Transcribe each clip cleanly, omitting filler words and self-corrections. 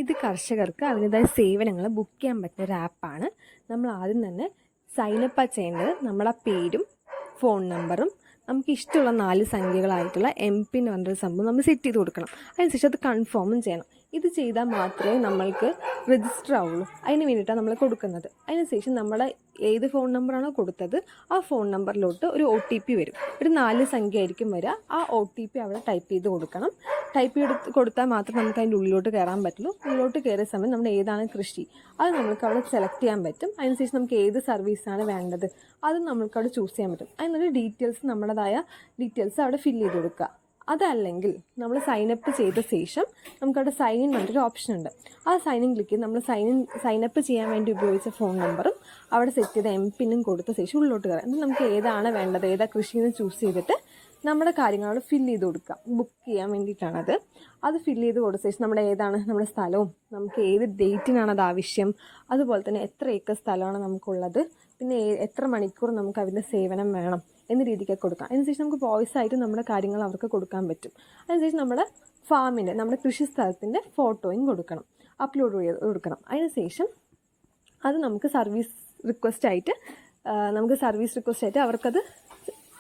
ഇത് കർഷകർക്ക് അവരുടേതായ സേവനങ്ങൾ ബുക്ക് ചെയ്യാൻ പറ്റുന്ന ഒരു ആപ്പാണ്. നമ്മൾ ആദ്യം തന്നെ സൈനപ്പ് ചെയ്യേണ്ടത് നമ്മുടെ പേരും ഫോൺ നമ്പറും നമുക്ക് ഇഷ്ടമുള്ള 4 സംഖ്യകളായിട്ടുള്ള MPIN എന്ന് പറഞ്ഞൊരു സംഭവം നമ്മൾ സെറ്റ് ചെയ്ത് കൊടുക്കണം. അതിനുശേഷം അത് കൺഫേമും ചെയ്യണം. ഇത് ചെയ്താൽ മാത്രമേ നമ്മൾക്ക് രജിസ്റ്റർ ആവുള്ളൂ. അതിന് വേണ്ടിയിട്ടാണ് നമ്മൾ കൊടുക്കുന്നത്. അതിനുശേഷം നമ്മുടെ ഏത് ഫോൺ നമ്പറാണോ കൊടുത്തത് ആ ഫോൺ നമ്പറിലോട്ട് ഒരു OTP വരും. ഒരു 4 സംഖ്യ ആയിരിക്കും വരിക. ആ OTP അവിടെ ടൈപ്പ് ചെയ്ത് കൊടുക്കണം. ടൈപ്പ് ചെയ്ത് കൊടുത്താൽ മാത്രമേ നമുക്ക് അതിൻ്റെ ഉള്ളിലോട്ട് കയറാൻ പറ്റുള്ളൂ. ഉള്ളിലോട്ട് കയറിയ സമയം നമ്മൾ ഏതാണ് കൃഷി അത് നമുക്ക് അവിടെ സെലക്ട് ചെയ്യാൻ പറ്റും. അതിനുശേഷം നമുക്ക് ഏത് സർവീസാണ് വേണ്ടത് അത് നമുക്ക് അവിടെ ചൂസ് ചെയ്യാൻ പറ്റും. അതിനൊരു ഡീറ്റെയിൽസ് നമ്മുടേതായ ഡീറ്റെയിൽസ് അവിടെ ഫില്ല് ചെയ്ത് കൊടുക്കുക. അതല്ലെങ്കിൽ നമ്മൾ സൈനപ്പ് ചെയ്ത ശേഷം നമുക്കവിടെ സൈൻ ഇൻ പറഞ്ഞൊരു ഓപ്ഷൻ ഉണ്ട്. ആ സൈൻ ഇൻ ക്ലിക്ക് ചെയ്ത് നമ്മൾ സൈനപ്പ് ചെയ്യാൻ വേണ്ടി ഉപയോഗിച്ച ഫോൺ നമ്പറും അവിടെ സെറ്റ് ചെയ്ത MPIN കൊടുത്ത ശേഷം ഉള്ളിലോട്ട് കയറാം. എന്നിട്ട് നമുക്ക് ഏതാണ് വേണ്ടത് ഏതാ കൃഷിയെന്ന് ചൂസ് ചെയ്തിട്ട് നമ്മുടെ കാര്യങ്ങൾ ഫില്ല് ചെയ്ത് കൊടുക്കാം. ബുക്ക് ചെയ്യാൻ വേണ്ടിയിട്ടാണത്. അത് ഫില്ല് ചെയ്ത് കൊടുത്ത ശേഷം നമ്മുടെ ഏതാണ് നമ്മുടെ സ്ഥലവും നമുക്ക് ഏത് ഡേറ്റിനാണ് അത് ആവശ്യം, അതുപോലെ തന്നെ എത്ര ഏക്കർ സ്ഥലമാണ് നമുക്കുള്ളത്, പിന്നെ എത്ര മണിക്കൂർ നമുക്ക് അതിൻ്റെ സേവനം വേണം എന്ന രീതിക്കൊക്കെ കൊടുക്കാം. അതിനുശേഷം നമുക്ക് വോയിസ് ആയിട്ട് നമ്മുടെ കാര്യങ്ങൾ അവർക്ക് കൊടുക്കാൻ പറ്റും. അതിനുശേഷം നമ്മുടെ ഫാമിൻ്റെ നമ്മുടെ കൃഷി സ്ഥലത്തിൻ്റെ ഫോട്ടോയും അപ്ലോഡ് ചെയ്ത് കൊടുക്കണം. അതിനുശേഷം അത് നമുക്ക് സർവീസ് റിക്വസ്റ്റ് ആയിട്ട് അവർക്കത്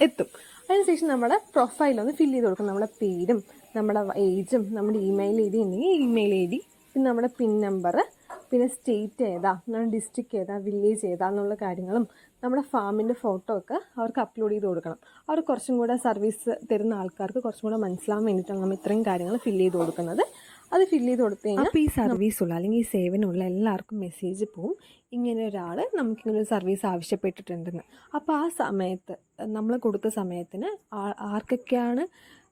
എത്തും. അതിനുശേഷം നമ്മുടെ പ്രൊഫൈലൊന്ന് ഫില്ല് ചെയ്ത് കൊടുക്കണം. നമ്മുടെ പേരും നമ്മുടെ ഏജും നമ്മുടെ ഇമെയിൽ ID ഉണ്ടെങ്കിൽ ഇമെയിൽ ID, പിന്നെ നമ്മുടെ PIN നമ്പർ, പിന്നെ സ്റ്റേറ്റ് ഏതാ, നമ്മുടെ ഡിസ്ട്രിക്ട് ഏതാ, വില്ലേജ് ഏതാ എന്നുള്ള കാര്യങ്ങളും നമ്മുടെ ഫാമിൻ്റെ ഫോട്ടോ ഒക്കെ അവർക്ക് അപ്ലോഡ് ചെയ്ത് കൊടുക്കണം. അവർ കുറച്ചും കൂടെ സർവീസ് തരുന്ന ആൾക്കാർക്ക് കുറച്ചും കൂടെ മനസ്സിലാവാൻ വേണ്ടിയിട്ടാണ് നമ്മൾ ഇത്രയും കാര്യങ്ങൾ ഫില്ല് ചെയ്ത് കൊടുക്കുന്നത്. അത് ഫില്ല് ചെയ്ത് കൊടുത്തു കഴിഞ്ഞാൽ അപ്പോൾ ഈ സർവീസുള്ള അല്ലെങ്കിൽ ഈ സേവനമുള്ള എല്ലാവർക്കും മെസ്സേജ് പോവും, ഇങ്ങനെ ഒരാൾ നമുക്കിങ്ങനെ ഒരു സർവീസ് ആവശ്യപ്പെട്ടിട്ടുണ്ടെന്ന്. അപ്പോൾ ആ സമയത്ത് നമ്മൾ കൊടുത്ത സമയത്തിന് ആർക്കൊക്കെയാണ്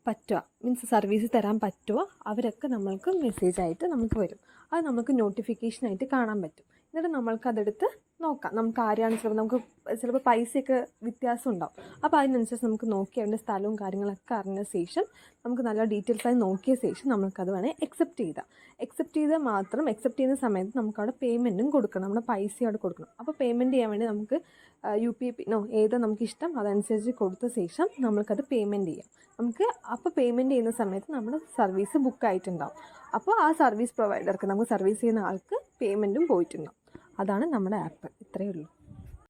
പറ്റുക, മീൻസ് സർവീസ് തരാൻ പറ്റുമോ അവരൊക്കെ നമ്മൾക്ക് മെസ്സേജായിട്ട് നമുക്ക് വരും. അത് നമുക്ക് നോട്ടിഫിക്കേഷനായിട്ട് കാണാൻ പറ്റും. എന്നിട്ട് നമ്മൾക്കതെടുത്ത് നോക്കാം. നമുക്ക് ആരെയാണ് ചിലപ്പോൾ പൈസയൊക്കെ വ്യത്യാസം ഉണ്ടാവും. അപ്പോൾ അതിനനുസരിച്ച് നമുക്ക് നോക്കി അതിൻ്റെ സ്ഥലവും കാര്യങ്ങളൊക്കെ അറിഞ്ഞ ശേഷം നമുക്ക് നല്ല ഡീറ്റെയിൽസായി നോക്കിയ ശേഷം നമുക്കത് വേണേൽ അക്സെപ്റ്റ് ചെയ്യുന്ന സമയത്ത് നമുക്കവിടെ പേയ്മെൻറ്റും കൊടുക്കണം. നമ്മുടെ പൈസ അവിടെ കൊടുക്കണം. അപ്പോൾ പേയ്മെൻറ്റ് ചെയ്യാൻ വേണ്ടി നമുക്ക് UPI പിന്നോ ഏതോ നമുക്കിഷ്ടം അതനുസരിച്ച് കൊടുത്ത ശേഷം നമുക്കത് പേയ്മെൻറ്റ് ചെയ്യാം. അപ്പോൾ പേയ്മെൻറ്റ് ചെയ്യുന്ന സമയത്ത് നമ്മുടെ സർവീസ് ബുക്കായിട്ടുണ്ടാവും. അപ്പോൾ ആ സർവീസ് പ്രൊവൈഡർക്ക് നമുക്ക് സർവീസ് ചെയ്യുന്ന ആൾക്ക് പേയ്മെൻറ്റും പോയിട്ടുണ്ടാവും. അതാണ് നമ്മുടെ ആപ്പ്. ഇത്രയേ ഉള്ളൂ.